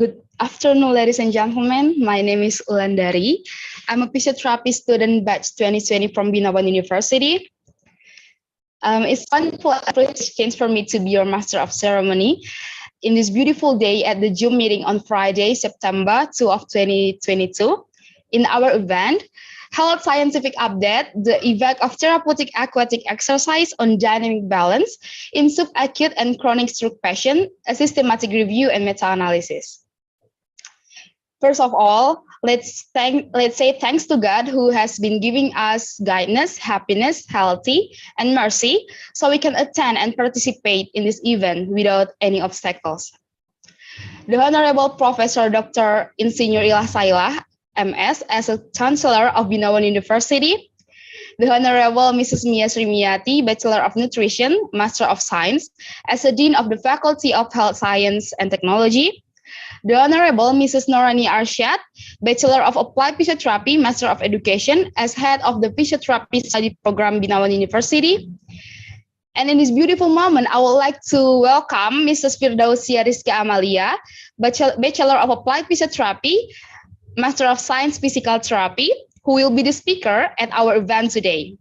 Good afternoon, ladies and gentlemen. My name is Ulandari. I'm a physiotherapy student batch 2020 from Ubinawan University. It's wonderful privilege for me to be your master of ceremony in this beautiful day at the Zoom meeting on Friday, September 2 of 2022. In our event, Health Scientific Update, the effect of therapeutic aquatic exercise on dynamic balance in sub-acute and chronic stroke patient, a systematic review and meta-analysis. First of all, let's say thanks to God who has been giving us guidance, happiness, healthy, and mercy, so we can attend and participate in this event without any obstacles. The Honorable Professor Dr. Insinyur Sahlah, M.S. as a Chancellor of Ubinawan University, the Honorable Mrs. Mia Srimiati, Bachelor of Nutrition, Master of Science, as a Dean of the Faculty of Health Science and Technology, the Honorable Mrs. Norani Arsyad, Bachelor of Applied Physiotherapy, Master of Education, as Head of the Physiotherapy Study Program, Ubinawan University. And in this beautiful moment, I would like to welcome Mrs. Firdausiyah Rizki Amallia, Bachelor of Applied Physiotherapy, Master of Science Physical Therapy, who will be the speaker at our event today.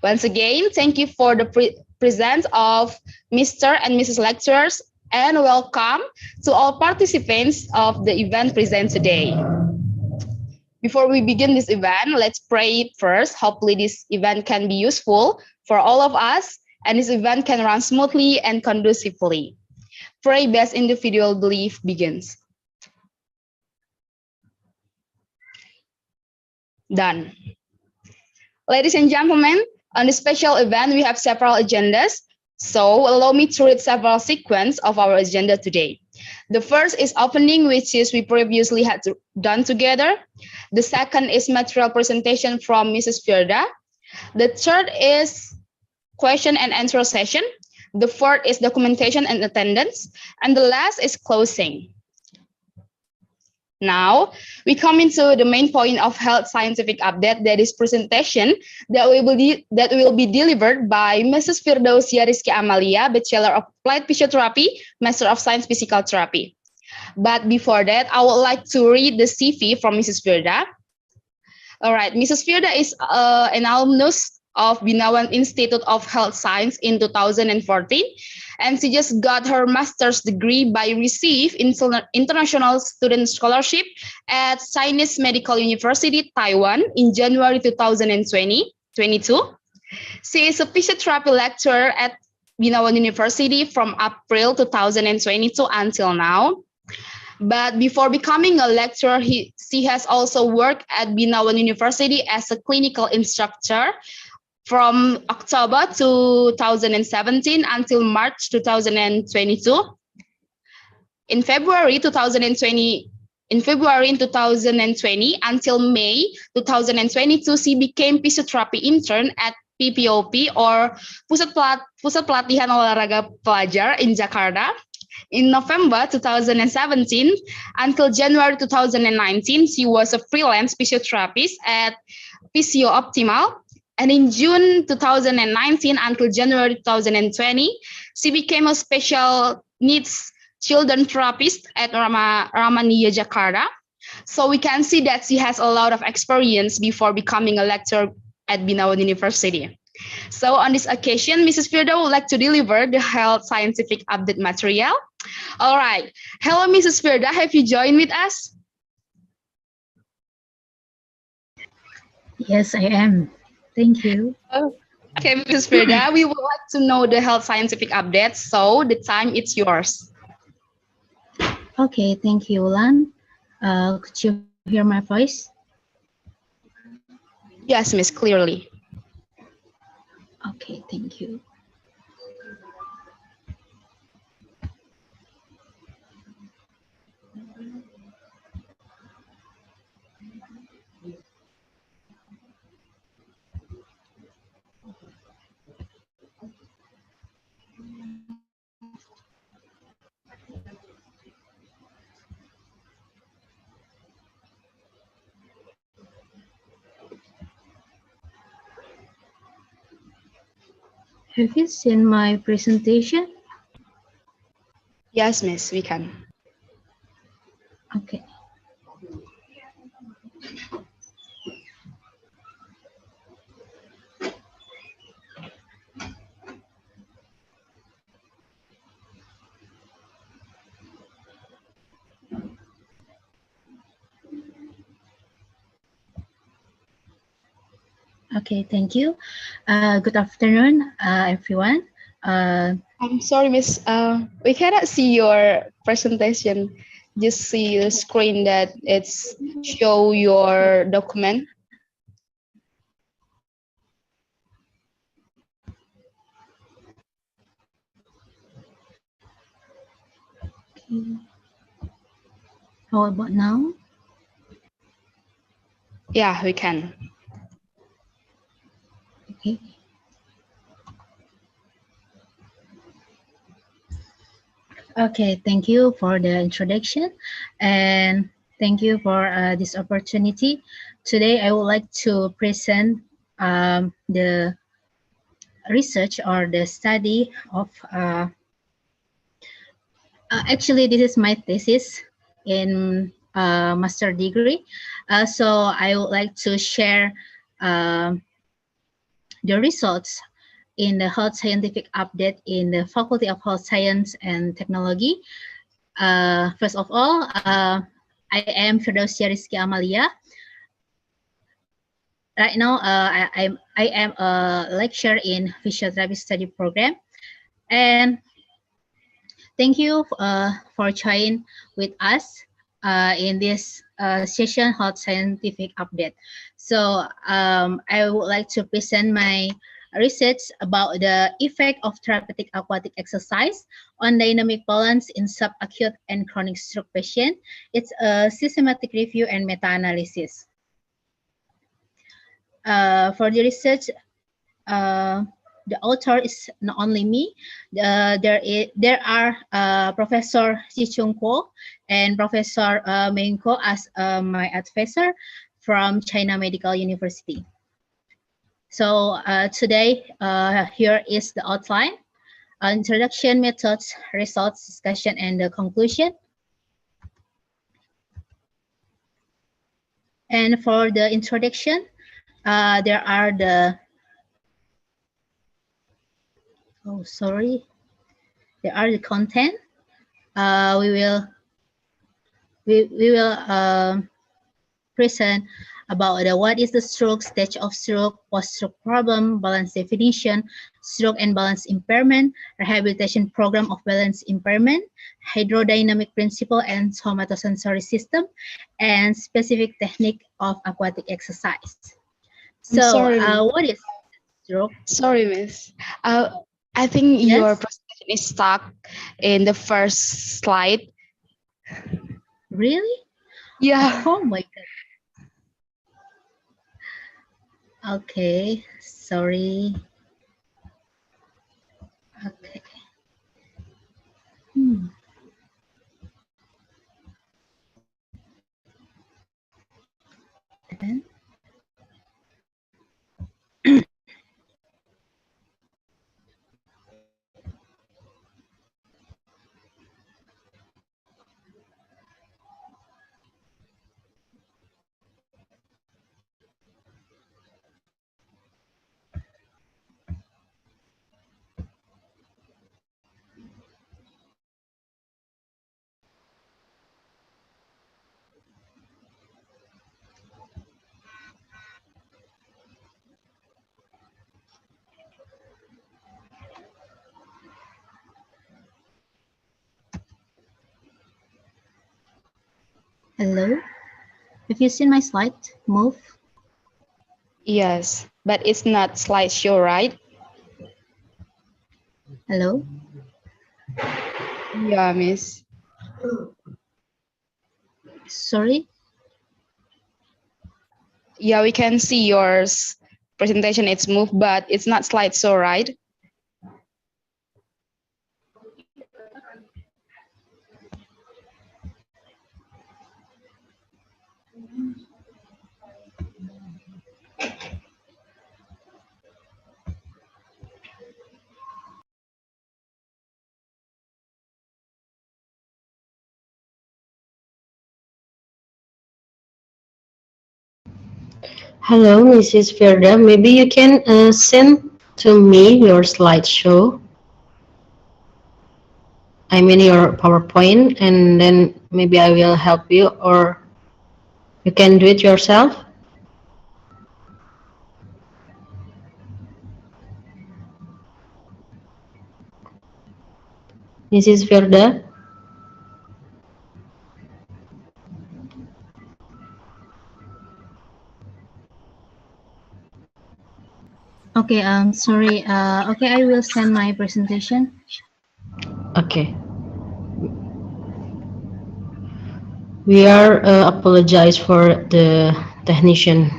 Once again, thank you for the presence of Mr. and Mrs. lecturers, and welcome to all participants of the event present today. Before we begin this event, let's pray first. Hopefully this event can be useful for all of us, and this event can run smoothly and conducively. Pray based individual belief begins. Done. Ladies and gentlemen, on this special event, we have several agendas. So allow me to read several sequence of our agenda today. The first is opening, which is we previously had done together. The second is material presentation from Mrs. Firda. The third is question and answer session. The fourth is documentation and attendance. And the last is closing. Now, we come into the main point of Health Scientific Update, that is presentation that will be delivered by Mrs. Firdausiyah Rizki Amallia, Bachelor of Applied Physiotherapy, Master of Science Physical Therapy. But before that, I would like to read the CV from Mrs. Firda. All right, Mrs. Firda is an alumnus of Ubinawan Institute of Health Science in 2014, and she just got her master's degree by receive international student scholarship at Chinese Medical University, Taiwan in January 2022. She is a physiotherapy lecturer at Ubinawan University from April 2022 until now. But before becoming a lecturer, she has also worked at Ubinawan University as a clinical instructor from October 2017 until March 2022. In February 2020 until May 2022, she became physiotherapy intern at PPOP or Pusat Pelatihan Olahraga Pelajar in Jakarta. In November 2017 until January 2019, she was a freelance physiotherapist at Physio Optimal. And in June 2019 until January 2020, she became a special needs children therapist at Ramania, Jakarta. So we can see that she has a lot of experience before becoming a lecturer at Ubinawan University. So on this occasion, Mrs. Firda would like to deliver the Health Scientific Update material. All right. Hello, Mrs. Firda. Have you joined with us? Yes, I am. Thank you. Okay, Mrs. Firda, we would like to know the Health Scientific Update, so the time is yours. Okay, thank you, Ulan. Could you hear my voice? Yes, Miss, clearly. Okay, thank you. Have you seen my presentation? Yes, Miss, we can. Okay, thank you. Good afternoon, everyone. I'm sorry, Miss. We cannot see your presentation. Just see the screen that it's show your document. How about now? Yeah, we can. Okay. Okay, thank you for the introduction, and thank you for this opportunity. Today, I would like to present the research or the study of actually, this is my thesis in master degree. So I would like to share the results in the Health Scientific Update in the Faculty of Health Science and Technology. First of all, I am Firdausiyah Rizki Amallia. Right now, I am a lecturer in Physiotherapy study program, and thank you for joining with us in this session Hot Scientific Update. So I would like to present my research about the effect of therapeutic aquatic exercise on dynamic balance in subacute and chronic stroke patient. It's a systematic review and meta-analysis. For the research, uh, the author is not only me. There are Professor Ji Chung Kuo and Professor Meng Ko as my advisor from China Medical University. So today, here is the outline: introduction, methods, results, discussion, and the conclusion. And for the introduction, there are the sorry, there are the content. We will present about what is the stroke, stage of stroke, post-stroke problem, balance definition, stroke and balance impairment, rehabilitation program of balance impairment, hydrodynamic principle and somatosensory system, and specific technique of aquatic exercise. I'm So, sorry, Miss. what is stroke? Sorry, Miss. I think your Yes, presentation is stuck in the first slide. really? Yeah. Oh my God. Okay, sorry. Okay. Hmm. Then. Hello. Have you seen my slide move? Yes, but it's not slideshow, right? Hello. Yeah, Miss. Sorry. Yeah, we can see yours presentation. It's moved, but it's not slideshow, right? Hello, Mrs. Firda. Maybe you can send to me your slideshow. I mean your PowerPoint, and then maybe I will help you, or you can do it yourself. Mrs. Firda? Okay, sorry. Okay, I will send my presentation. Okay. We are apologize for the technician.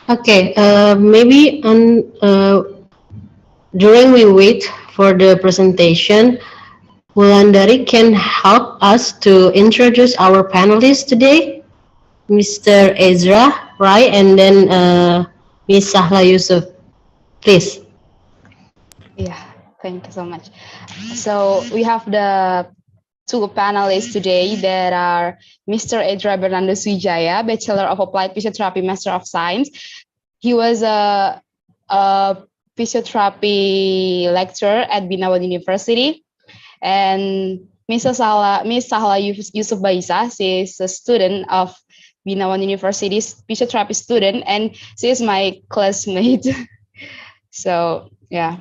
Okay, maybe during we wait for the presentation, Ulandari can help us to introduce our panelists today, Mr. Ezra, right, and then Miss Sahlah Yusuf, please. Yeah, thank you so much. So we have the two panelists today that are Mr. Ezra Bernadus Wijaya, Bachelor of Applied Physiotherapy, Master of Science. He was a physiotherapy lecturer at Binawan University. And Miss Sahlah Yusuf Baisa, she is a student of Binawan University's physiotherapy student, and she is my classmate. So yeah.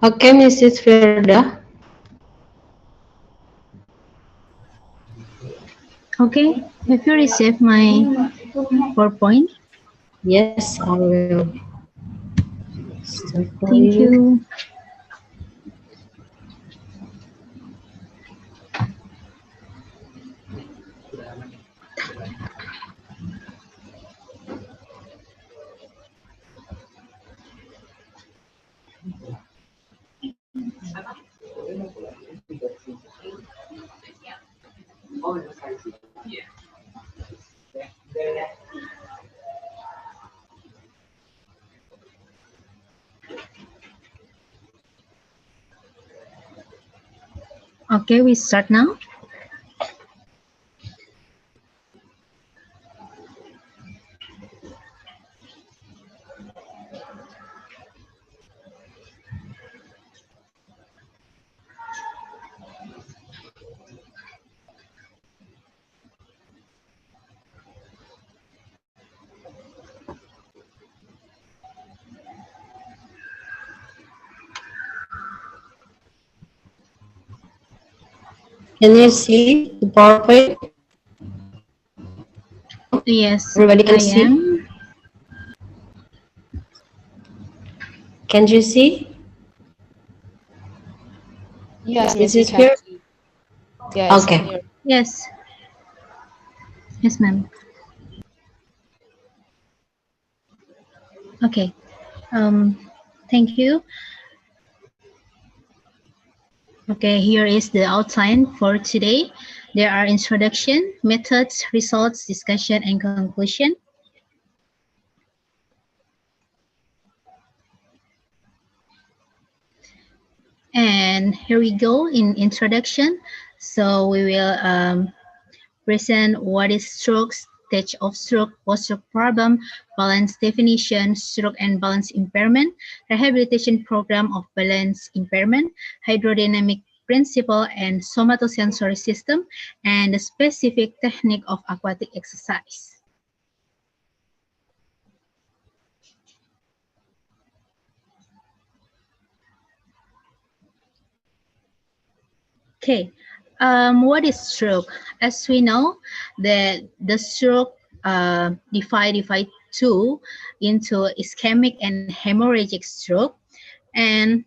Okay, Mrs. Firda. Okay, have you received my PowerPoint? Yes, I will start for Thank you. you. Okay, we start now. Can you see the PowerPoint? Yes, Everybody can I see? am. Can you see? Yes, Mrs. Mrs. Fir? Hefty. Yes, Okay. clear. Yes. Yes, ma'am. Okay. Thank you. Okay, here is the outline for today. There are introduction, methods, results, discussion, and conclusion. And here we go in introduction. So we will present what is stroke, stage of stroke, post-stroke problem, balance definition, stroke and balance impairment, rehabilitation program of balance impairment, hydrodynamic principle and somatosensory system, and the specific technique of aquatic exercise. Okay, what is stroke? As we know, the stroke divide two into ischemic and hemorrhagic stroke, and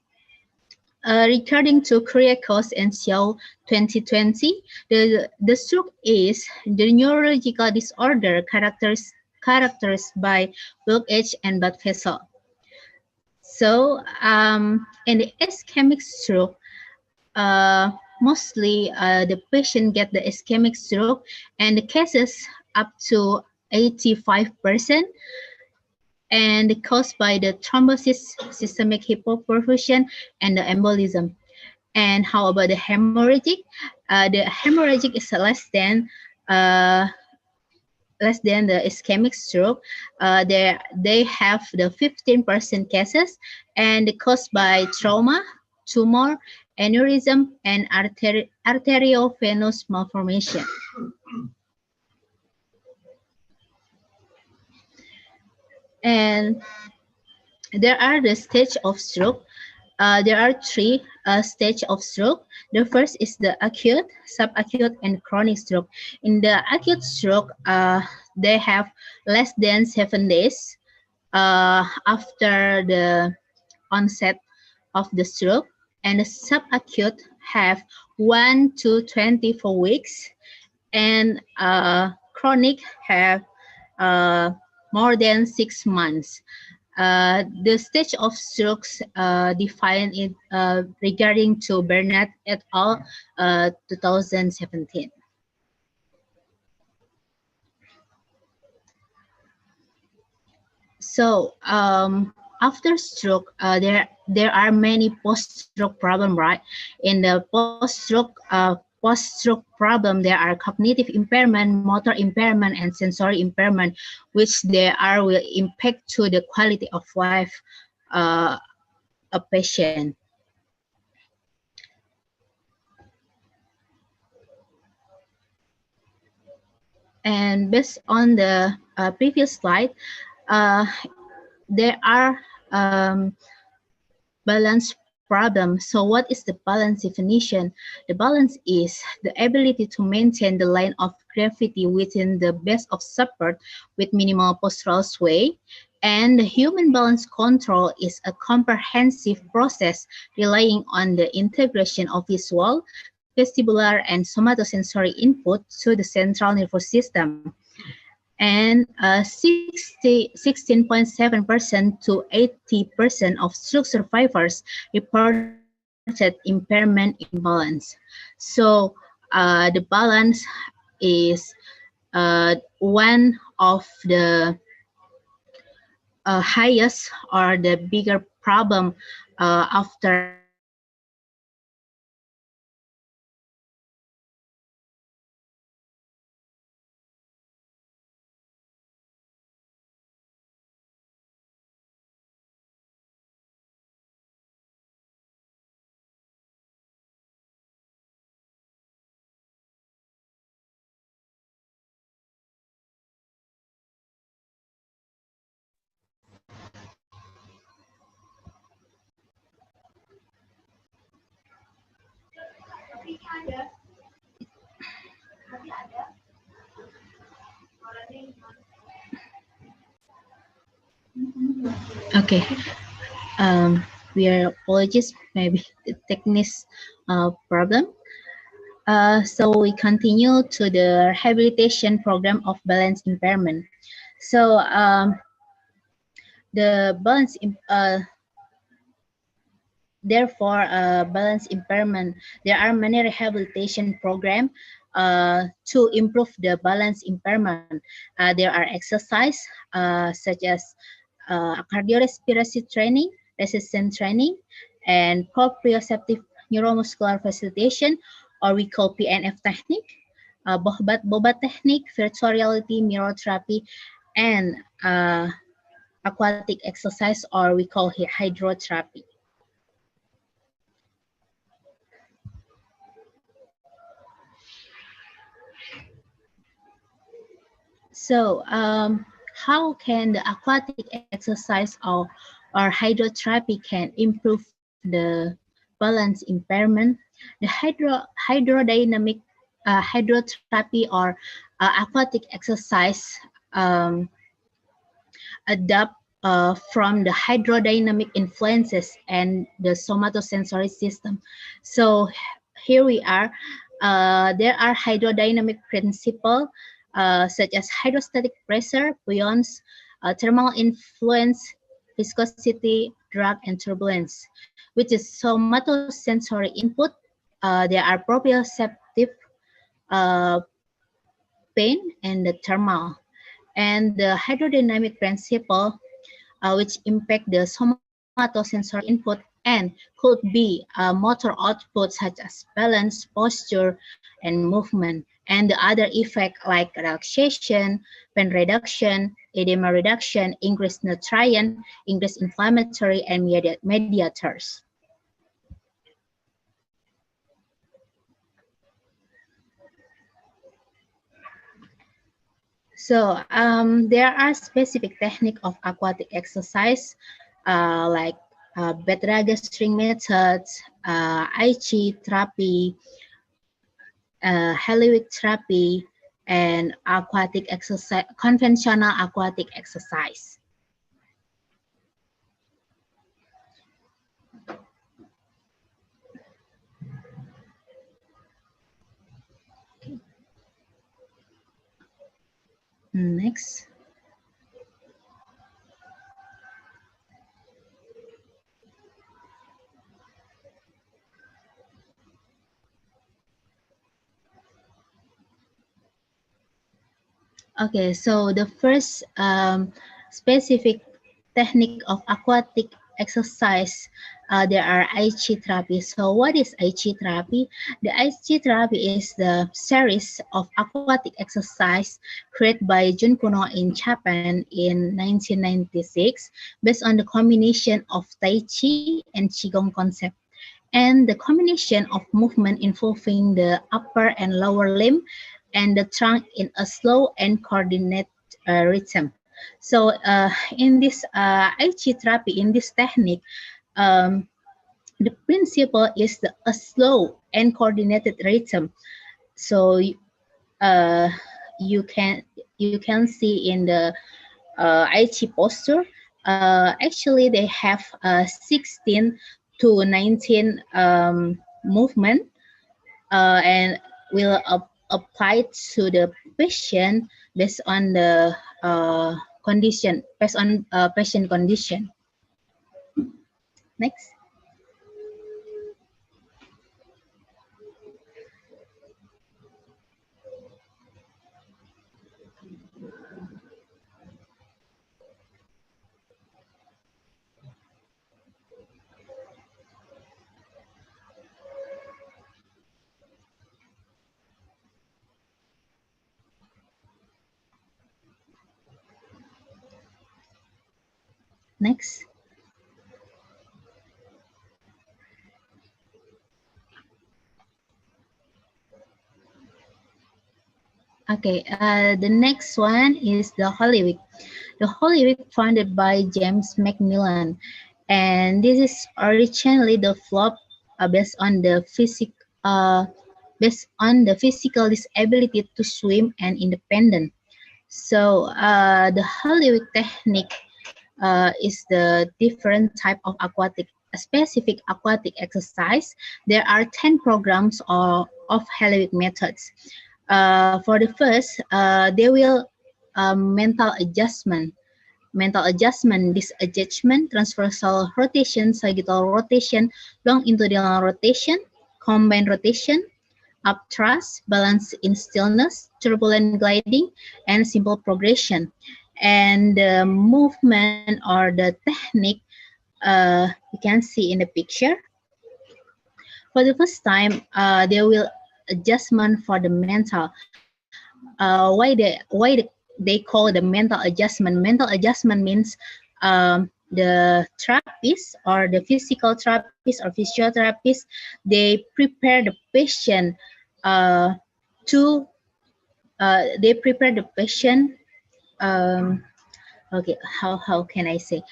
according to Korea Coast and Xiao 2020, the stroke is the neurological disorder characterized by blockage and blood vessel. So, in the ischemic stroke, mostly the patient get the ischemic stroke, and the cases up to 85%, and caused by the thrombosis, systemic hypoperfusion, and the embolism. And how about the hemorrhagic? The hemorrhagic is uh, less than the ischemic stroke. They have the 15% cases, and caused by trauma, tumor, aneurysm, and arteriovenous malformation. And there are the stage of stroke. There are three stages of stroke. The first is the acute, subacute, and chronic stroke. In the acute stroke, they have less than 7 days after the onset of the stroke, and the subacute have 1 to 24 weeks, and chronic have more than 6 months. The stage of strokes defined it regarding to Bernadus et al. 2017. So after stroke, there are many post-stroke problem, right? In the post-stroke problem, there are cognitive impairment, motor impairment, and sensory impairment, which they are will impact to the quality of life uh, a patient. And based on the previous slide, uh, there are balance problem. So what is the balance definition? The balance is the ability to maintain the line of gravity within the base of support with minimal postural sway. And the human balance control is a comprehensive process relying on the integration of visual, vestibular, and somatosensory input to the central nervous system. And 16.7% to 80% of stroke survivors reported impairment imbalance. So the balance is one of the highest or the bigger problem after Okay, we apologize, maybe the technical problem. So we continue to the rehabilitation program of balance impairment. So the balance therefore, balance impairment, there are many rehabilitation programs to improve the balance impairment. There are exercise such as cardiorespiratory training, resistance training, and proprioceptive neuromuscular facilitation, or we call PNF technique, bobat technique, virtual reality, mirror therapy, and aquatic exercise, or we call hydrotherapy. So, how can the aquatic exercise or hydrotherapy can improve the balance impairment? The hydrodynamic hydrotherapy or aquatic exercise adapt from the hydrodynamic influences and the somatosensory system. So here we are. There are hydrodynamic principles such as hydrostatic pressure, buoyancy, thermal influence, viscosity, drag, and turbulence, which is somatosensory input. There are proprioceptive, pain, and the thermal. And the hydrodynamic principle, which impact the somatosensory input and could be motor output such as balance, posture, and movement, and the other effect like relaxation, pain reduction, edema reduction, increased nutrient, increased inflammatory, and mediators. So there are specific technique of aquatic exercise like Bedraga string methods, Aichi therapy, Heliwick therapy, and aquatic exercise, conventional aquatic exercise. Next. Okay, so the first specific technique of aquatic exercise, there are Aichi therapy. So what is Aichi therapy? The Aichi therapy is the series of aquatic exercise created by Jun Kuno in Japan in 1996 based on the combination of Tai Chi and Qigong concept, and the combination of movement involving the upper and lower limb and the trunk in a slow and coordinated rhythm. So in this Aichi therapy, in this technique, the principle is a slow and coordinated rhythm. So you can see in the Aichi posture, actually they have 16 to 19 movement, and will apply to the patient based on the condition, based on patient condition. Next. Next. Okay, the next one is the Holy Week. The Holy Week founded by James Macmillan, and this is originally developed based on the physical disability to swim and independent. So the Holy Week technique is the different type of aquatic specific aquatic exercise, there are 10 programs of Hellenic methods. For the first, they will mental adjustment, disengagement, transversal rotation, sagittal rotation, longitudinal rotation, combined rotation, up thrust, balance in stillness, turbulent gliding, and simple progression. And the movement or the technique you can see in the picture. For the first time, they will adjustment for the mental. They call the mental adjustment? Mental adjustment means the therapist or the physical therapist or physiotherapist, they prepare the patient to they prepare the patient. Okay, how can I say?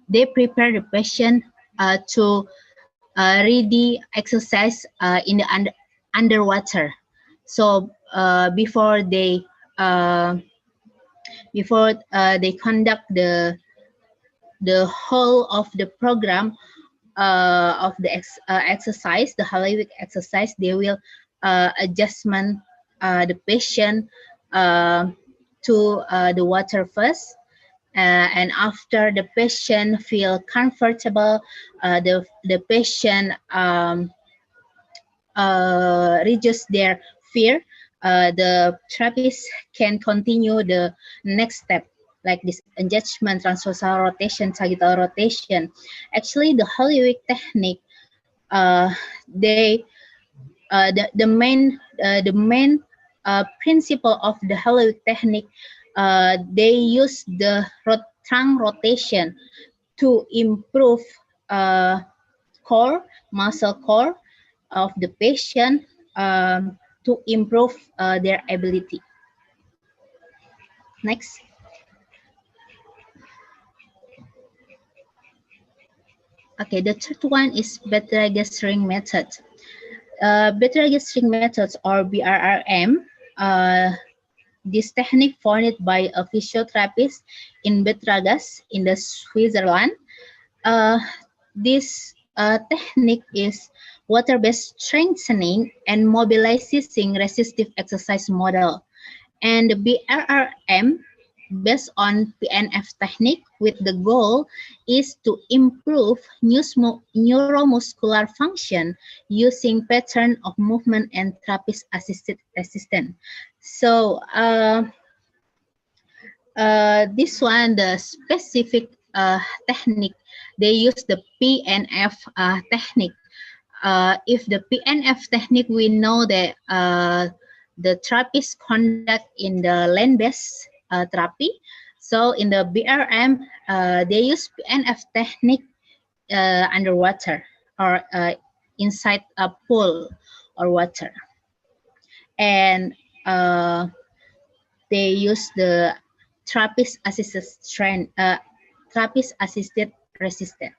They prepare the patient to ready exercise in the underwater. So before they conduct the whole of the program of the exercise, the Hellenic exercise, they will adjustment the patient to the water first. And after the patient feel comfortable, the patient reduce their fear, the therapist can continue the next step like this engagement, transversal rotation, sagittal rotation. Actually, the Hollywood technique, the main principle of the Hollywood technique, they use the trunk rotation to improve muscle core of the patient, to improve their ability. Next. Okay, the third one is better registering method. Better registering methods or BRRM. This technique founded by a physiotherapist in Betragas in the Switzerland. This technique is water-based strengthening and mobilizing resistive exercise model. And the BRRM based on PNF technique with the goal is to improve neuromuscular function using pattern of movement and therapist assisted resistance. So this one, the specific technique, they use the PNF technique. If the PNF technique, we know that the therapist conduct in the land-based therapy. So in the BRM, they use PNF technique underwater or inside a pool or water. And they use the therapist assisted resistance.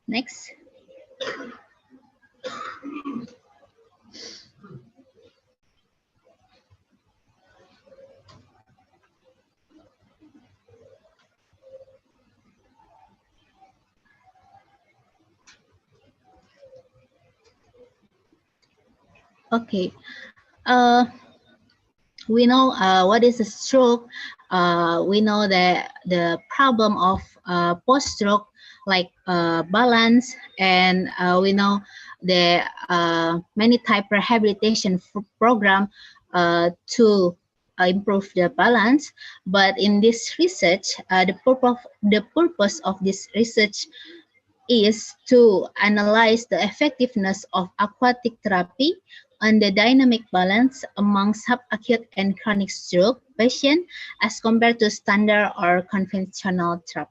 Next. Okay. We know what is a stroke. We know that the problem of post-stroke, like balance, and we know the many type rehabilitation program to improve the balance. But in this research, the purpose of this research is to analyze the effectiveness of aquatic therapy on the dynamic balance among subacute and chronic stroke patients as compared to standard or conventional therapy.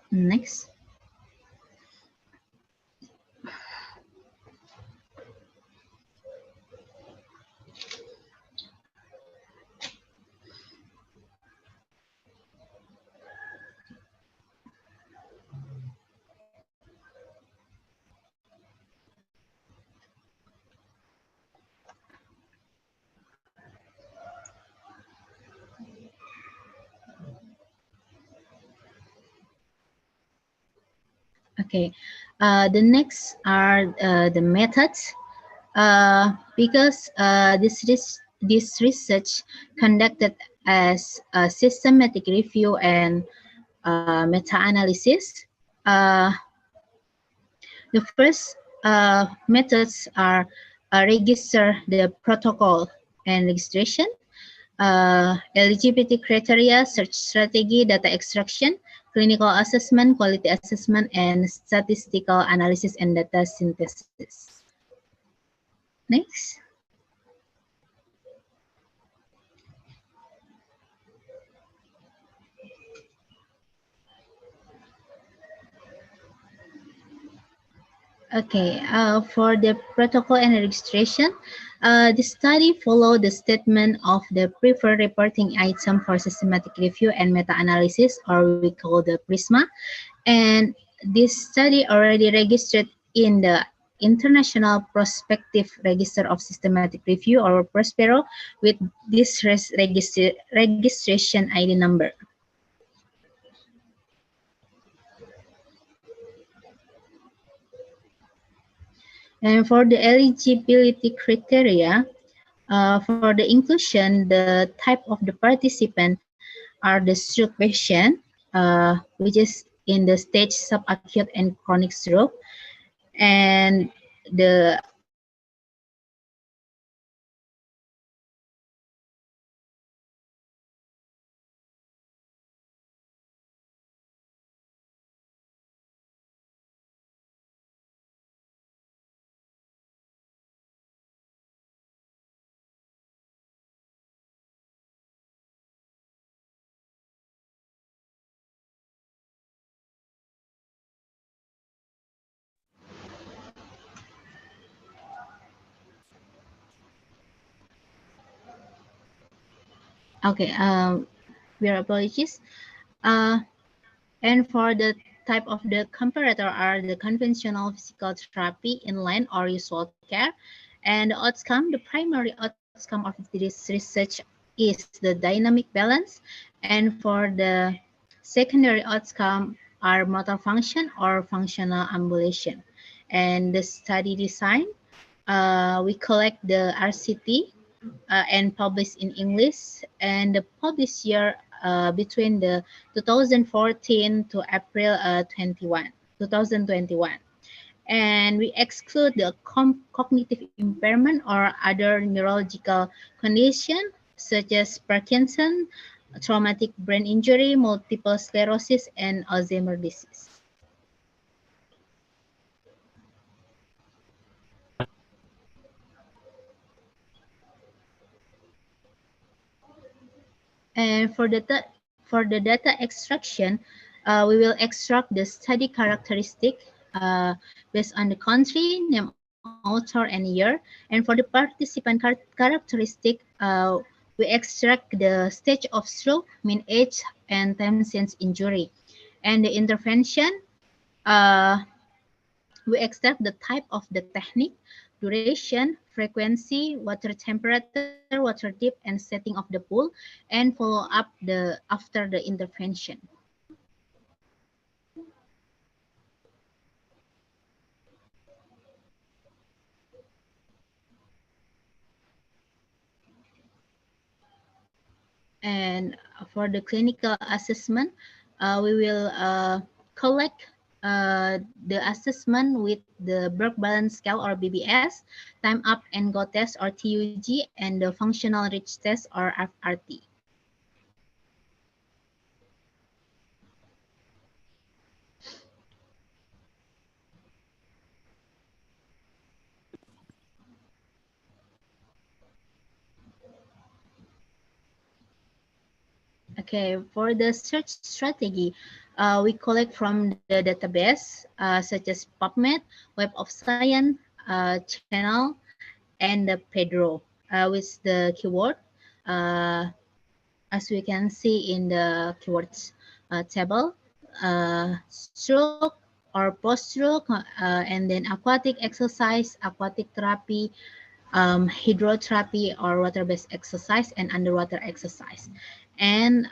Next. Okay, the next are the methods. Because this research conducted as a systematic review and meta-analysis. The first methods are register the protocol and registration, eligibility criteria, search strategy, data extraction, clinical assessment, quality assessment, and statistical analysis and data synthesis. Next. Okay, for the protocol and registration, the study followed the statement of the preferred reporting item for systematic review and meta-analysis, or we call the PRISMA. And this study already registered in the International Prospective Register of Systematic Review, or Prospero, with this registration ID number. And for the eligibility criteria, for the inclusion, the type of the participant are the stroke patient, which is in the stage subacute and chronic stroke, and the okay, we are apologies. And for the type of the comparator are the conventional physical therapy, inline or usual care. And the outcome, the primary outcome of this research is the dynamic balance. And for the secondary outcome are motor function or functional ambulation. And the study design, we collect the RCT and published in English, and the published year between the 2014 to April 2021. And we exclude the cognitive impairment or other neurological condition such as Parkinson, traumatic brain injury, multiple sclerosis, and Alzheimer's disease. And for the data extraction, we will extract the study characteristic based on the country, name, author, and year. And for the participant characteristic, we extract the stage of stroke, mean age, and time since injury. And the intervention, uh, we extract the type of the technique, duration, frequency, water temperature, water depth, and setting of the pool, and follow up after the intervention. And for the clinical assessment, we will collect the assessment with the Berg Balance Scale or BBS, time up and go test or TUG, and the functional reach test or FRT. Okay, for the search strategy, we collect from the database such as PubMed, Web of Science, Channel, and the Pedro with the keyword. As we can see in the keywords table, stroke or post-stroke, and then aquatic exercise, aquatic therapy, hydrotherapy or water-based exercise, and underwater exercise. And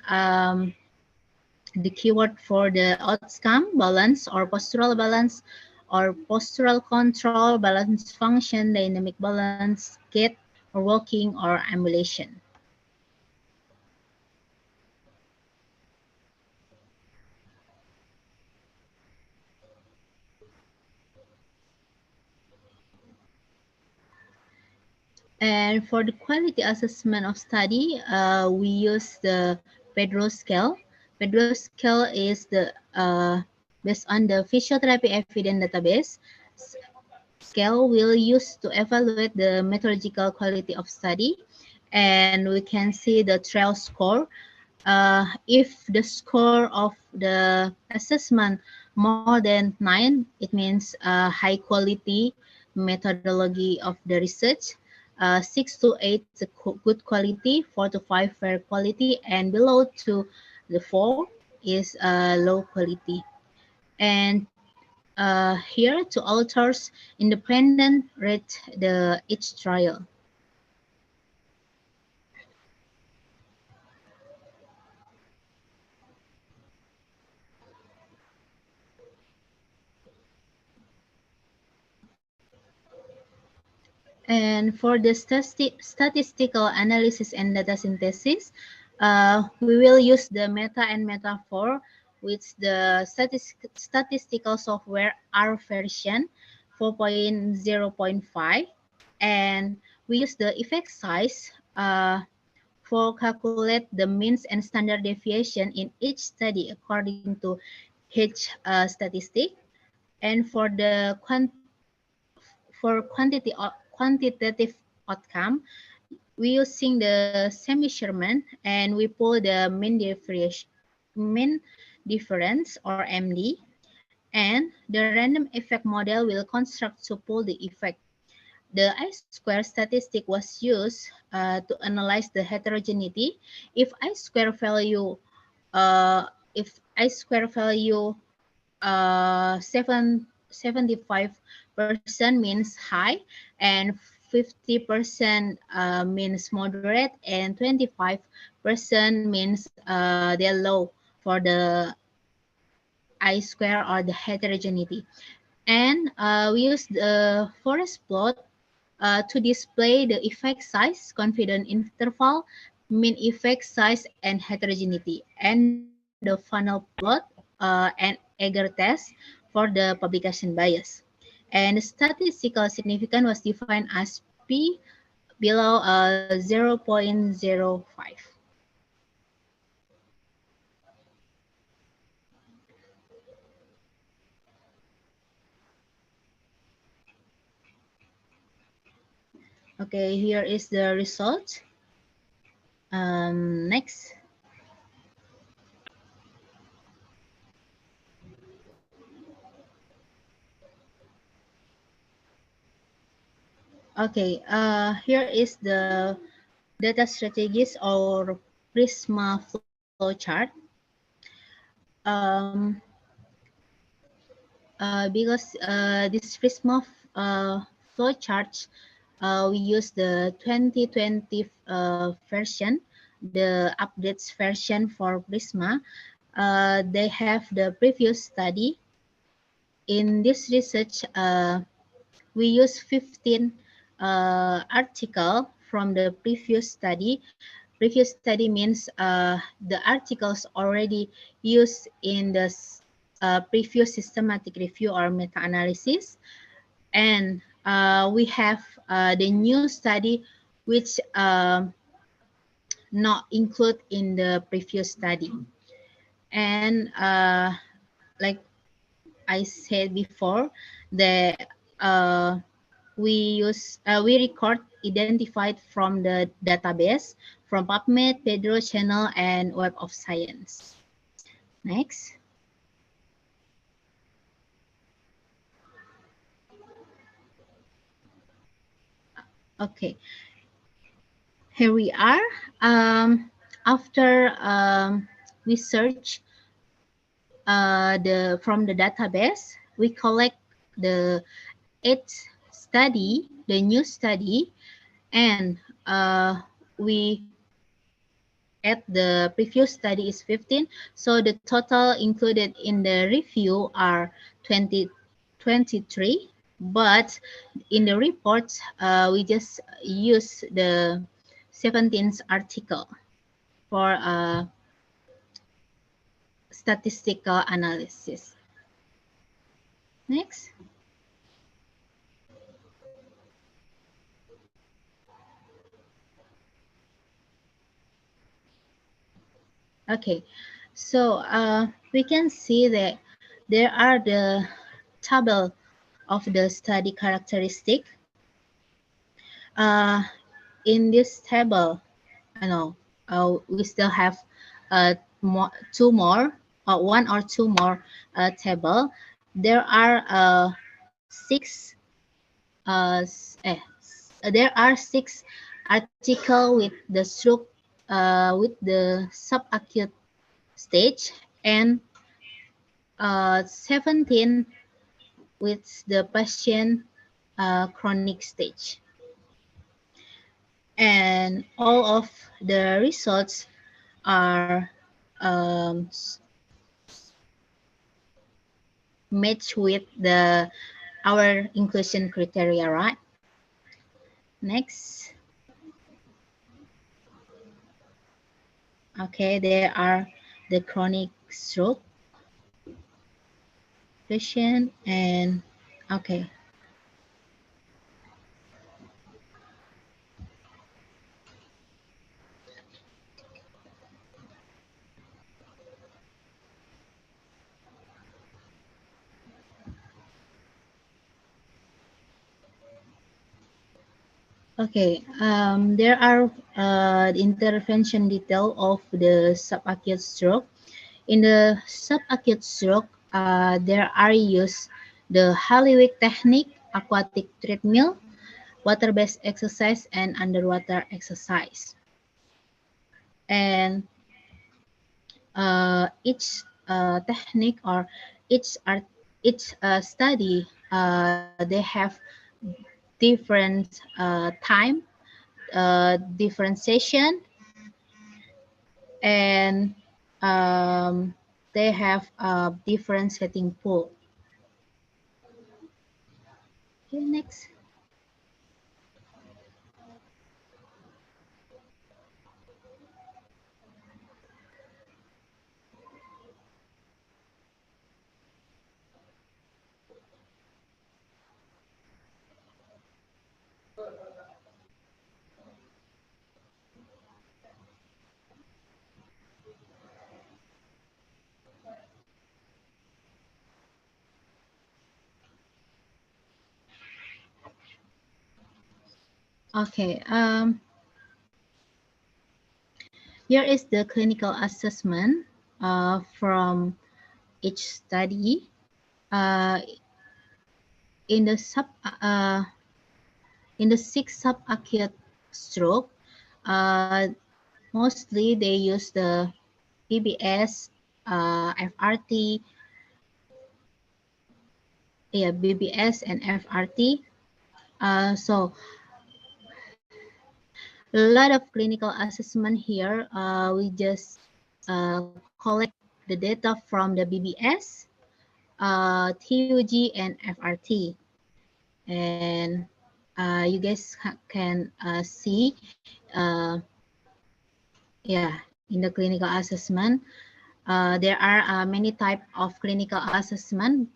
the keyword for the outcome, balance or postural balance, or postural control, balance function, dynamic balance, gait, or walking, or ambulation. And for the quality assessment of study, we use the Pedro scale. Pedro scale is the based on the physiotherapy evidence database. Scale will use to evaluate the methodological quality of study, and we can see the trial score. If the score of the assessment more than 9, it means high quality methodology of the research. 6 to 8 is good quality, 4 to 5 fair quality, and below to the 4 is low quality. And here, two authors independent rate the each trial. And for the statistical analysis and data synthesis, we will use the Meta and Meta4, which the statistical software R version 4.0.5, and we use the effect size for calculate the means and standard deviation in each study according to each statistic. And for the quantitative outcome, we using the same measurement and we pull the mean difference or MD, and the random effect model will construct to pull the effect. The I-square statistic was used to analyze the heterogeneity. If I-square value if I-square value 75% means high, and 50% means moderate, and 25% means they're low for the I-square or the heterogeneity. And we use the forest plot to display the effect size, confidence interval, mean effect size, and heterogeneity, and the final plot and Agar test for the publication bias. And statistical significance was defined as P below 0.05. Okay, here is the result. Next. Okay, here is the data strategies or Prisma flowchart. Um, because this Prisma flowchart, we use the 2020 version, the updates version for Prisma. They have the previous study. In this research, we use 15 article from the previous study. Previous study means the articles already used in the previous systematic review or meta-analysis. And we have the new study which not included in the previous study. And like I said before, the we record identified from the database from PubMed, Pedro Channel, and Web of Science. Next. Okay, here we are. After we search from the database, we collect the 8 study, the new study, and we at the previous study is 15. So the total included in the review are 23. But in the reports, we just use the 17th article for statistical analysis. Next. Okay, so we can see that there are the table of the study characteristic. In this table, I know we still have two more, one or two more table. There are there are six article with the stroke with the subacute stage and 17 with the patient chronic stage. And all of the results are matched with our inclusion criteria, right? Next. Okay, there are the chronic stroke patient and okay. Okay, there are intervention detail of the subacute stroke. In the subacute stroke, there are used the Halliwick technique, aquatic treadmill, water-based exercise, and underwater exercise. And each technique or each study, they have different time, different session, and they have a different setting pool. Okay, next. Okay, here is the clinical assessment from each study. Uh, in the six subacute stroke, mostly they use the BBS, FRT, yeah, BBS and FRT. So a lot of clinical assessment here. We just collect the data from the BBS, TUG, and FRT. And you guys can see, yeah, in the clinical assessment, there are many type of clinical assessment,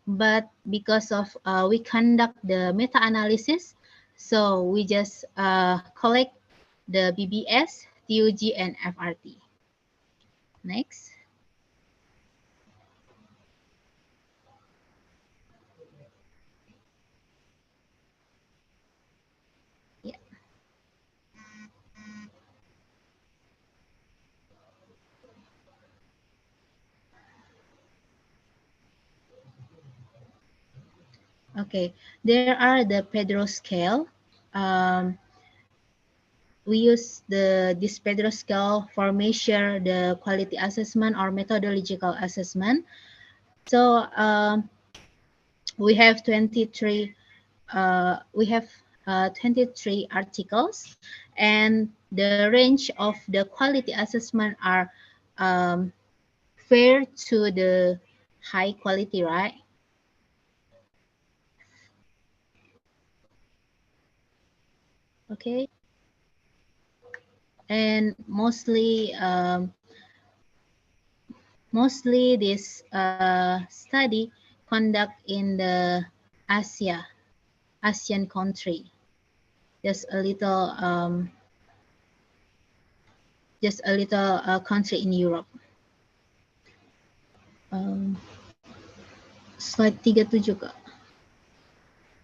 but because of we conduct the meta-analysis, so we just collect the BBS, TUG, and FRT. Next. Yeah. Okay, there are the Pedro scale. We use this Pedro scale for measure the quality assessment or methodological assessment. So we have 23. We have 23 articles, and the range of the quality assessment are fair to the high quality, right? Okay, and mostly this study conduct in the ASEAN country. Just a little country in Europe. Slide 37 Kak.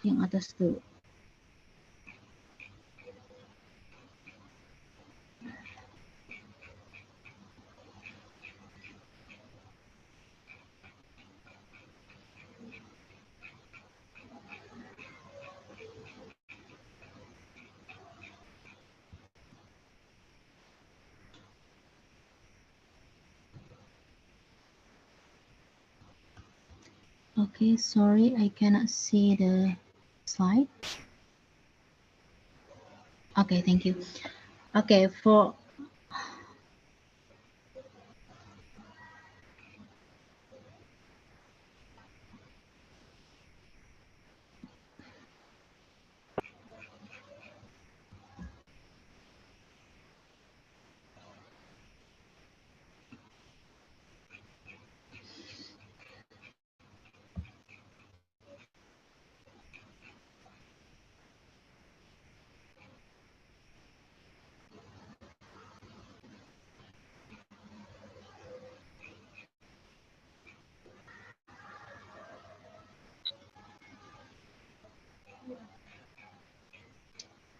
Yang atas dulu. Okay, sorry, I cannot see the slide. Okay, thank you. Okay,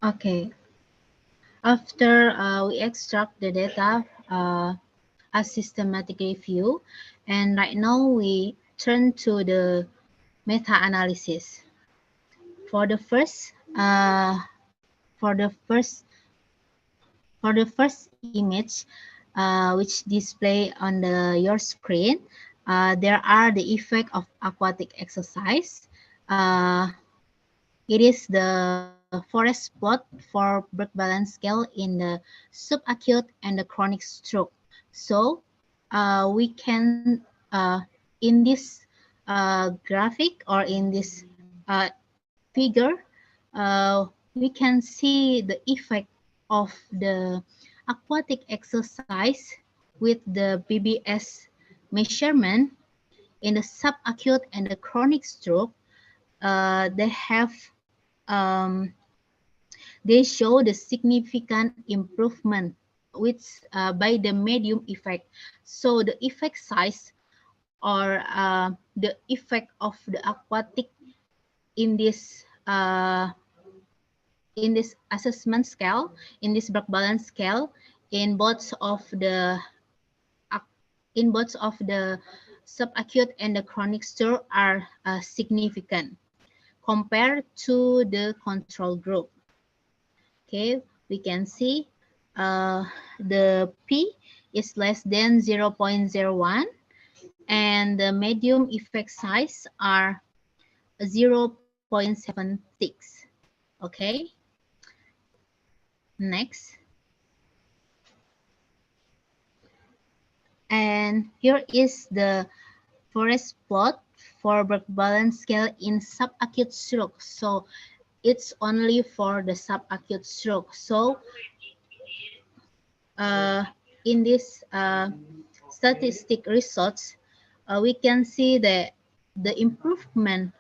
okay. After we extract the data as systematic review, and right now we turn to the meta-analysis. For the first for the first image, which display on your screen, there are the effect of aquatic exercise. It is the forest plot for work balance scale in the subacute and the chronic stroke. So we can in this graphic or in this figure, we can see the effect of the aquatic exercise with the BBS measurement in the subacute and the chronic stroke. They have they show the significant improvement which by the medium effect. So the effect size or the effect of the aquatic in this assessment scale, in this work balance scale, in both of the subacute and the chronic stroke are significant compared to the control group. Okay, we can see the P is less than 0.01 and the medium effect size are 0.76. Okay, next. And here is the forest plot for work balance scale in subacute stroke. So it's only for the subacute stroke. So in this statistic results, we can see that the improvement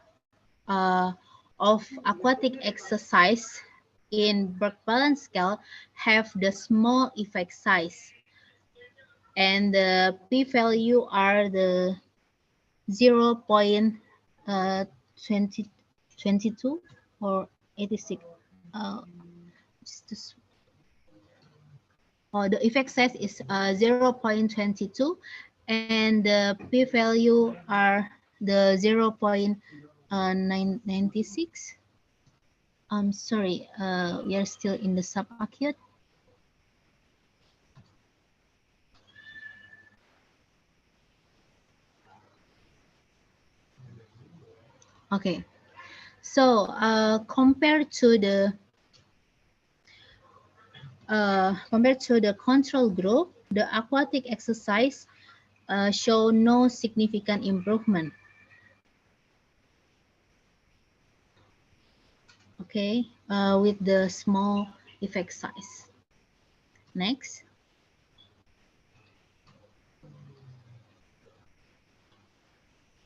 of aquatic exercise in work balance scale have the small effect size, and the p-value are the 0.22 or 86. The effect size is 0.22 and the p-value are the 0.996. I'm sorry, we are still in the subacute. Okay, So compared to the control group, the aquatic exercise show no significant improvement. Okay, with the small effect size. Next.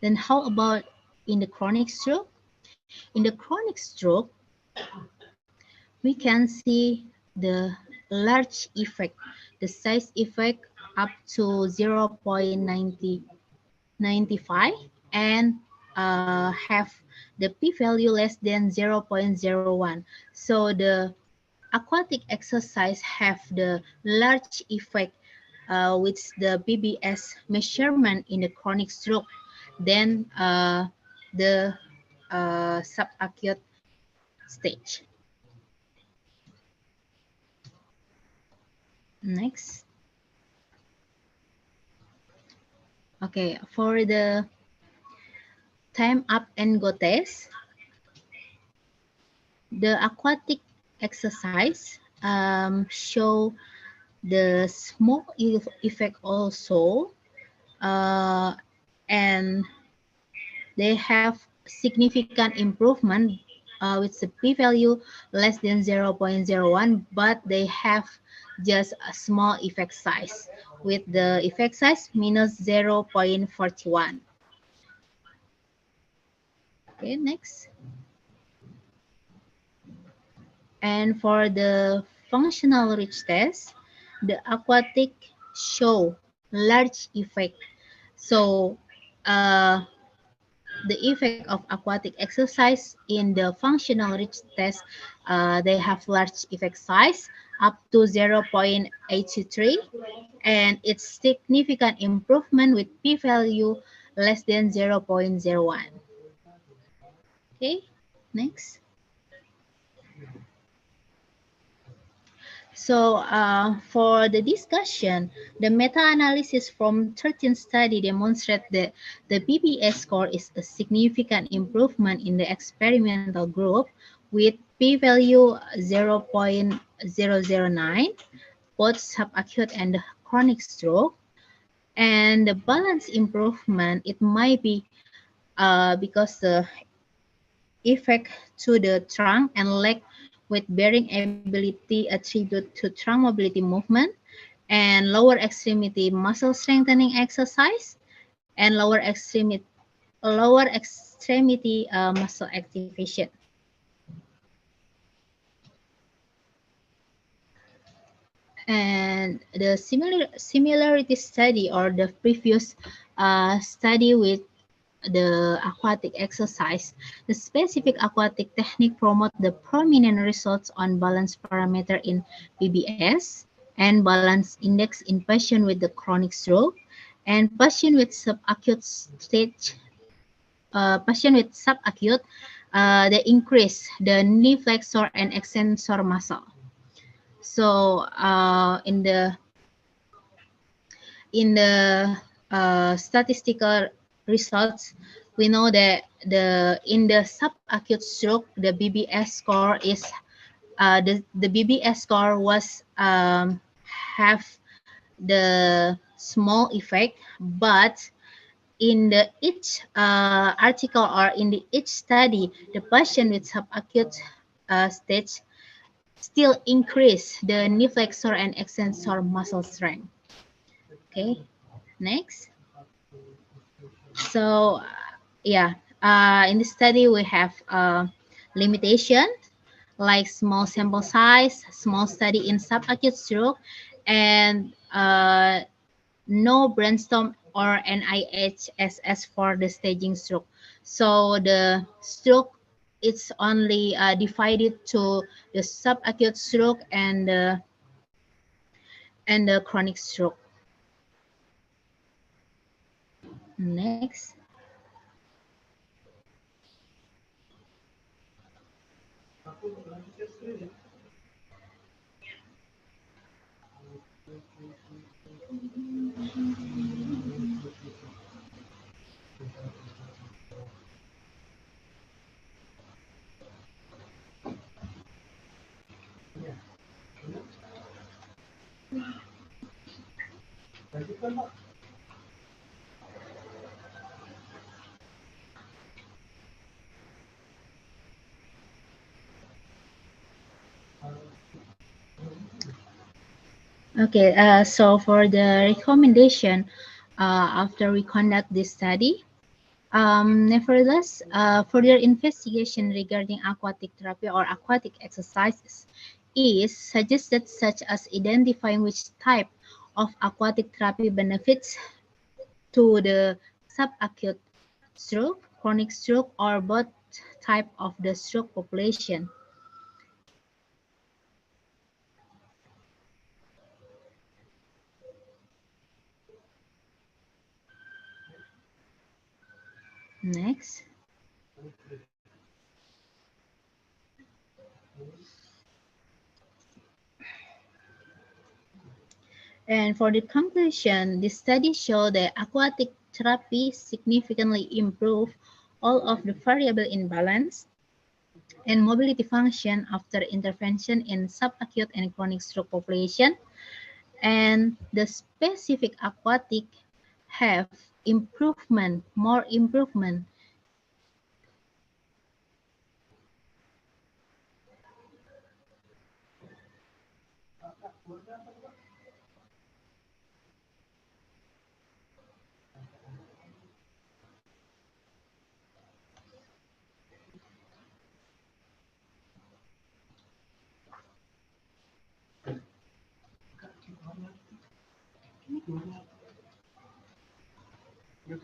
Then how about in the chronic stroke? In the chronic stroke, we can see the large effect, the size effect up to 0.95 and have the p-value less than 0.01. So the aquatic exercise have the large effect with the BBS measurement in the chronic stroke than the subacute stage. Next. Okay, for the time up and go test, the aquatic exercise show the smoke effect also, and they have significant improvement with the p-value less than 0.01, but they have just a small effect size with the effect size minus 0.41. Okay, next. And for the functional reach test, the aquatic show large effect. So the effect of aquatic exercise in the functional reach test, they have large effect size up to 0.83, and it's significant improvement with p-value less than 0.01. Okay, next. So for the discussion, the meta-analysis from 13 study demonstrate that the BBS score is a significant improvement in the experimental group with p-value 0.009, both subacute and chronic stroke. And the balance improvement, it might be because the effect to the trunk and leg with bearing ability attribute to trunk mobility movement, and lower extremity muscle strengthening exercise, and lower extremity muscle activation. And the similarity study, or the previous study with the aquatic exercise, the specific aquatic technique promote the prominent results on balance parameter in BBS and balance index in patient with the chronic stroke and patient with subacute stage. Patient with subacute, they increase the knee flexor and extensor muscle. So in the statistical results, we know that in the subacute stroke, the BBS score is the BBS score was have the small effect, but in the each article or in the each study, the patient with subacute stage still increase the knee flexor and extensor muscle strength. Okay, next. So yeah, in the study we have limitation like small sample size, small study in subacute stroke, and no brainstorm or NIHSS for the staging stroke. So the stroke, it's only divided to the subacute stroke and the chronic stroke. Next. Okay, so for the recommendation, after we conduct this study, nevertheless, further investigation regarding aquatic therapy or aquatic exercises is suggested, such as identifying which type of aquatic therapy benefits to the subacute stroke, chronic stroke, or both type of the stroke population. Next. And for the conclusion, the study showed that aquatic therapy significantly improved all of the variable imbalance and mobility function after intervention in subacute and chronic stroke population. And the specific aquatic have improvement, more improvement.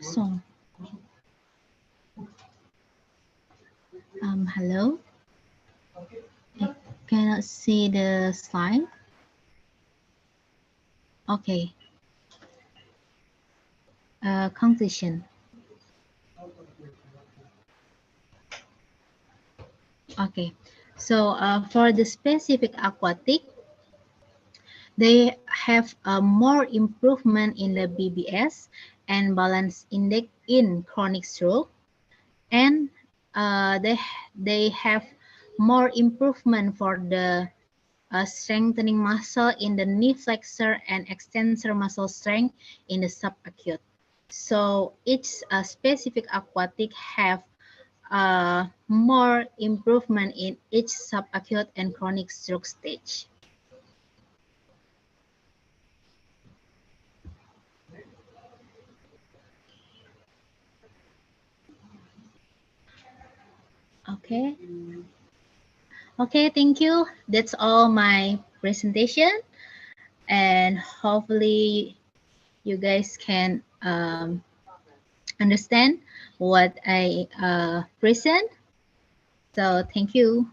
So, hello. I cannot see the slide. Okay. Conclusion. Okay. So for the specific aquatic, they have a more improvement in the BBS and balance index in chronic stroke, and they have more improvement for the strengthening muscle in the knee flexor and extensor muscle strength in the subacute. So each specific aquatic have more improvement in each subacute and chronic stroke stage. Okay. Okay, thank you. That's all my presentation, and hopefully you guys can understand what I present. So thank you.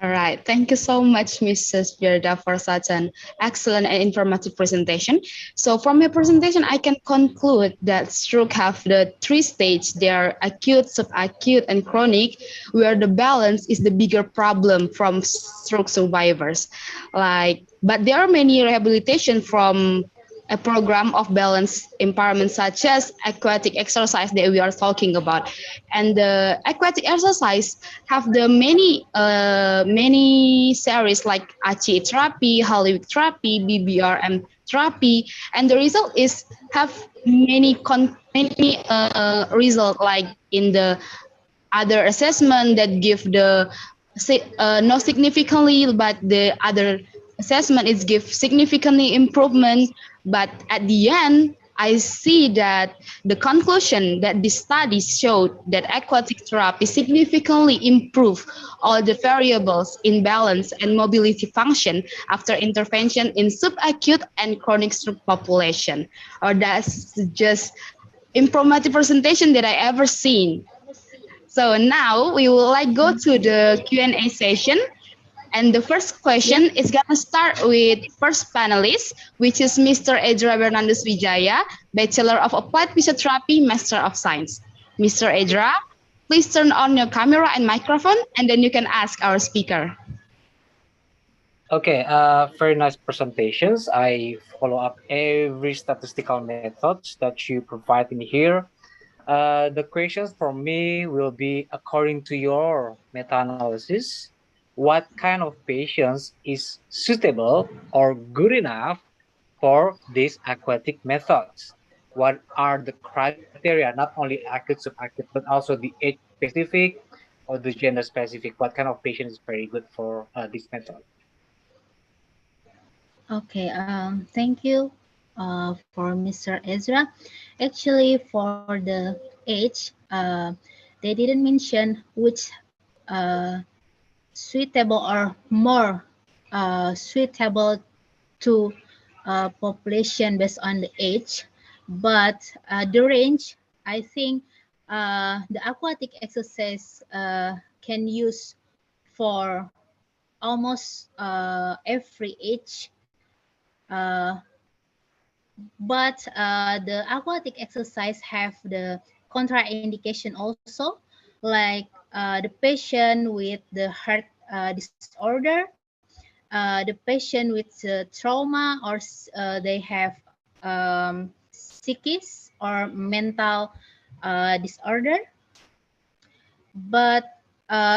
All right. Thank you so much, Mrs. Birda, for such an excellent and informative presentation. So from your presentation, I can conclude that stroke have the three stages. They are acute, subacute, and chronic, where the balance is the bigger problem from stroke survivors. But there are many rehabilitation from a program of balance empowerment, such as aquatic exercise that we are talking about. And the aquatic exercise have the many series like ACE therapy, Hollywood therapy, BBRM therapy, and the result is have many result, like in the other assessment that give the not significantly, but the other assessment is give significantly improvement. But at the end, I see that the conclusion that this study showed that aquatic therapy significantly improve all the variables in balance and mobility function after intervention in subacute and chronic stroke population. Or that's just informative presentation that I ever seen. So now we will go to the Q&A session. And the first question is going to start with first panelist, which is Mr. Ezra Bernadus Wijaya, Bachelor of Applied Physiotherapy, Master of Science. Mr. Ezra, please turn on your camera and microphone, and then you can ask our speaker. Okay, very nice presentations. I follow up every statistical methods that you provide in here. The questions from me will be according to your meta-analysis. What kind of patients is suitable or good enough for these aquatic methods? What are the criteria, not only acute, subacute, but also the age specific or the gender specific? What kind of patient is very good for this method? Okay, thank you for Mr. Ezra. Actually, for the age, they didn't mention which uh, suitable or more suitable to population based on the age, but the range, I think the aquatic exercise can use for almost every age, uh, but the aquatic exercise have the contraindication also, like the patient with the heart disorder, the patient with trauma, or they have psychis or mental disorder, but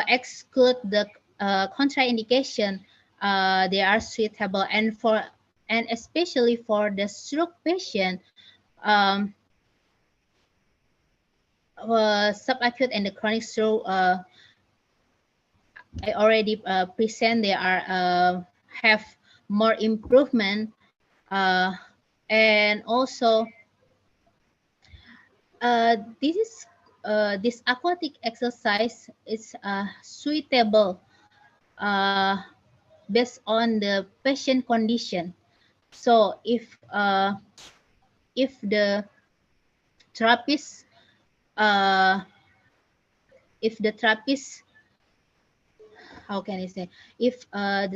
exclude the contraindication. They are suitable, and especially for the stroke patient, um, subacute and the chronic stroke. I already present. They are have more improvement, uh, and also this is this aquatic exercise is suitable uh, based on the patient condition. So if the therapist uh, if the therapist, how can I say, if the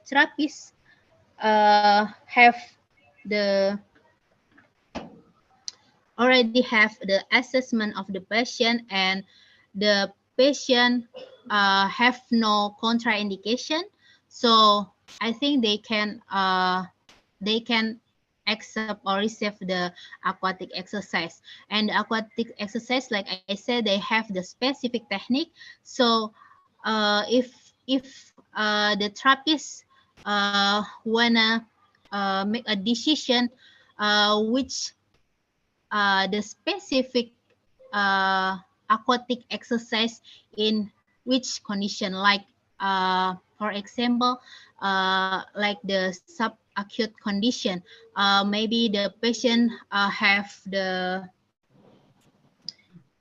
therapist have the already have the assessment of the patient, and the patient have no contraindication, so I think they can accept or receive the aquatic exercise. And the aquatic exercise, like I said, they have the specific technique. So if the therapist wanna make a decision which the specific aquatic exercise in which condition, like for example, like the subacute condition, maybe the patient have the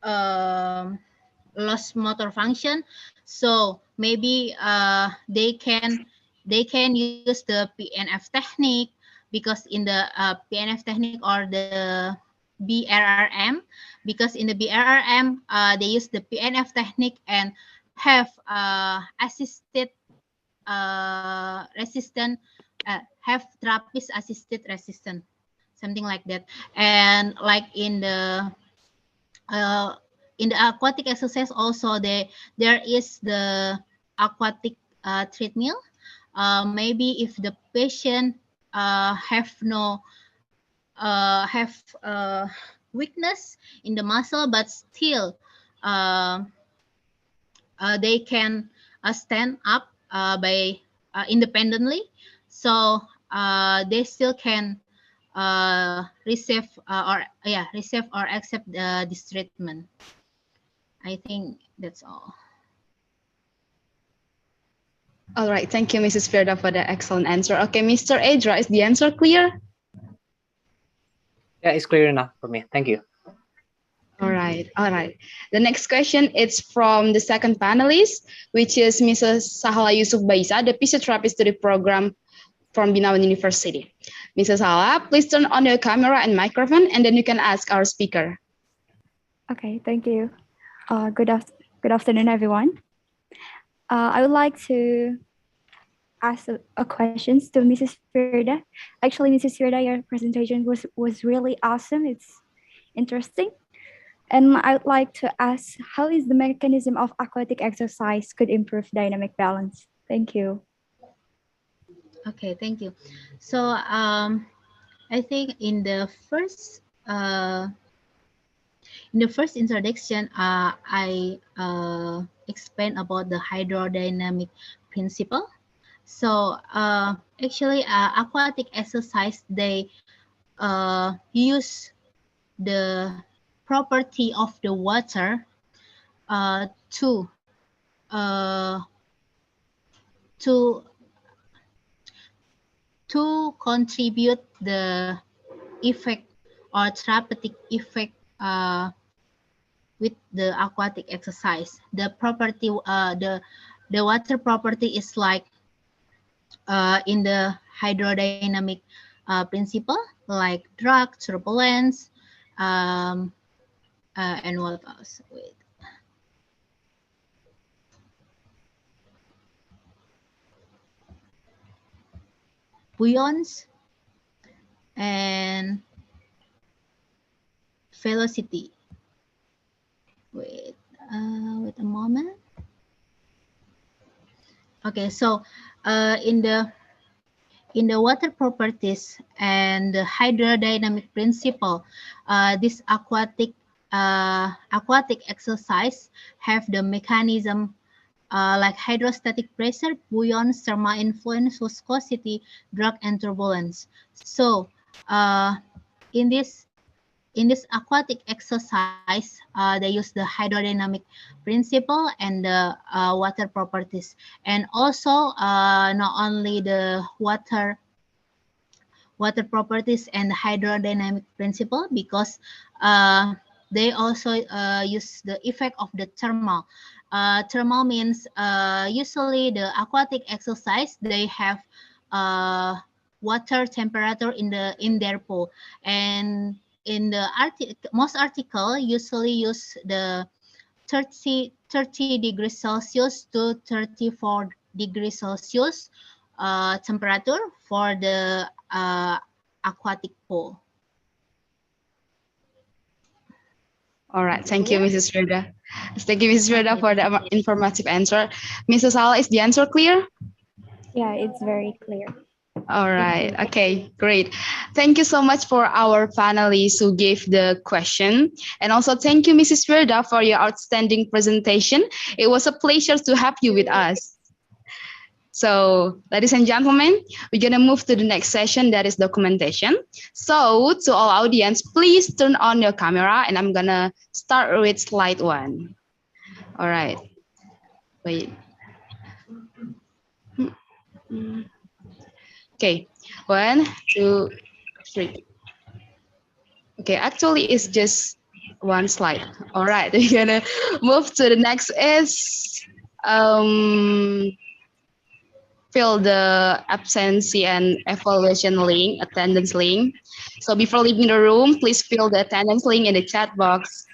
um lost motor function, so maybe they can use the PNF technique, because in the PNF technique or the BRRM, because in the BRRM they use the PNF technique and have assisted resistant, have therapist assisted resistant, something like that. And like uh, in the aquatic exercise also, there is the aquatic treadmill. Maybe if the patient have no have weakness in the muscle, but still uh, they can stand up by independently, so they still can receive or accept this treatment. I think that's all. All right, thank you, Mrs. Firda, for the excellent answer. Okay, Mr. Ezra, is the answer clear? Yeah, it's clear enough for me. Thank you. All right, all right. The next question is from the second panelist, which is Mrs. Sahlah Yusuf Baisa, the Physiotherapy Study Program from Binawan University. Mrs. Sahlah, please turn on your camera and microphone, and then you can ask our speaker. Okay, thank you. Good afternoon, everyone. I would like to ask a questions to Mrs. Firda. Actually, Mrs. Firda, your presentation was really awesome. It's interesting. And I would like to ask, how is the mechanism of aquatic exercise could improve dynamic balance? Thank you. Okay, thank you. So I think in the first introduction, I explained about the hydrodynamic principle. So actually, aquatic exercise, they use the property of the water uh, to uh, to to contribute the effect or therapeutic effect with the aquatic exercise. The property, the water property is like in the hydrodynamic principle, like drag, turbulence, um, and what else? Wait. Buoyance and velocity. Wait, wait a moment. Okay, so in the water properties and the hydrodynamic principle, this aquatic exercise have the mechanism like hydrostatic pressure, buoyance, thermal influence, viscosity, drag, and turbulence. So in this aquatic exercise, they use the hydrodynamic principle and the water properties, and also not only the water properties and hydrodynamic principle, because they also use the effect of the thermal. Thermal means usually the aquatic exercise, they have water temperature in their pool, and in the most article usually use the 30 degrees Celsius to 34 degrees Celsius temperature for the aquatic pool. All right, thank you, Mrs. Firda. Thank you, Mrs. Firda, for the informative answer. Mrs. Sahlah, is the answer clear? Yeah, it's very clear. All right. Okay, great. Thank you so much for our panelists who gave the question. And also thank you, Mrs. Firda, for your outstanding presentation. It was a pleasure to have you with us. So, ladies and gentlemen, we're going to move to the next session, that is documentation. So, to all audience, please turn on your camera, and I'm going to start with slide 1. All right. Wait. Okay, 1, 2, 3. Okay, actually, it's just one slide. All right, we're gonna move to the next is fill the absentee and evaluation link, attendance link. So before leaving the room, please fill the attendance link in the chat box.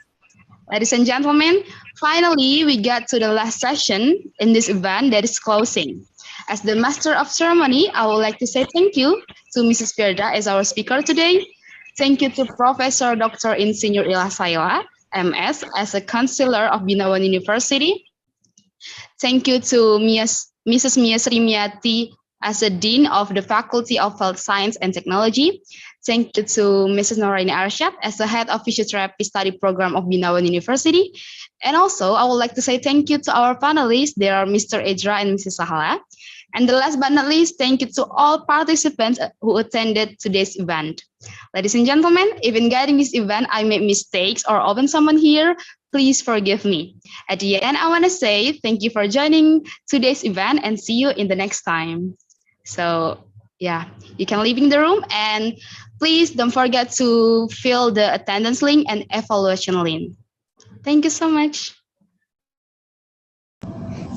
Ladies and gentlemen, finally, we got to the last session in this event, that is closing. As the master of ceremony, I would like to say thank you to Mrs. Firda as our speaker today. Thank you to Professor Dr. Insinyur Ilasayla, MS, as a counselor of Binawan University. Thank you to Mrs. Mia Srimiati as a Dean of the Faculty of Health Science and Technology. Thank you to Mrs. Noraini Arshad as the Head of Physiotherapy Study Program of Binawan University. And also, I would like to say thank you to our panelists. There are Mr. Ezra and Mrs. Sahlah. And the last but not least, thank you to all participants who attended today's event. Ladies and gentlemen, if in guiding this event, I made mistakes or offend someone here, please forgive me. At the end, I want to say thank you for joining today's event and see you in the next time. So yeah, you can leave in the room, and please don't forget to fill the attendance link and evaluation link. Thank you so much.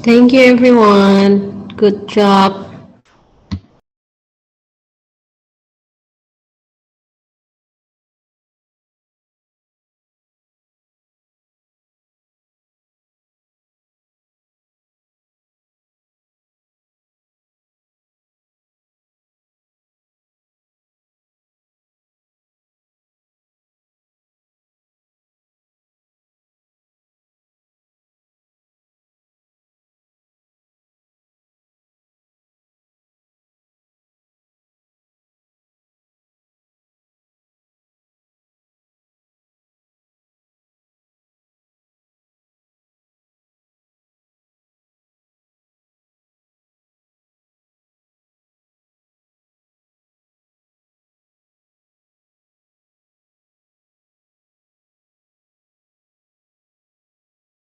Thank you, everyone. Good job.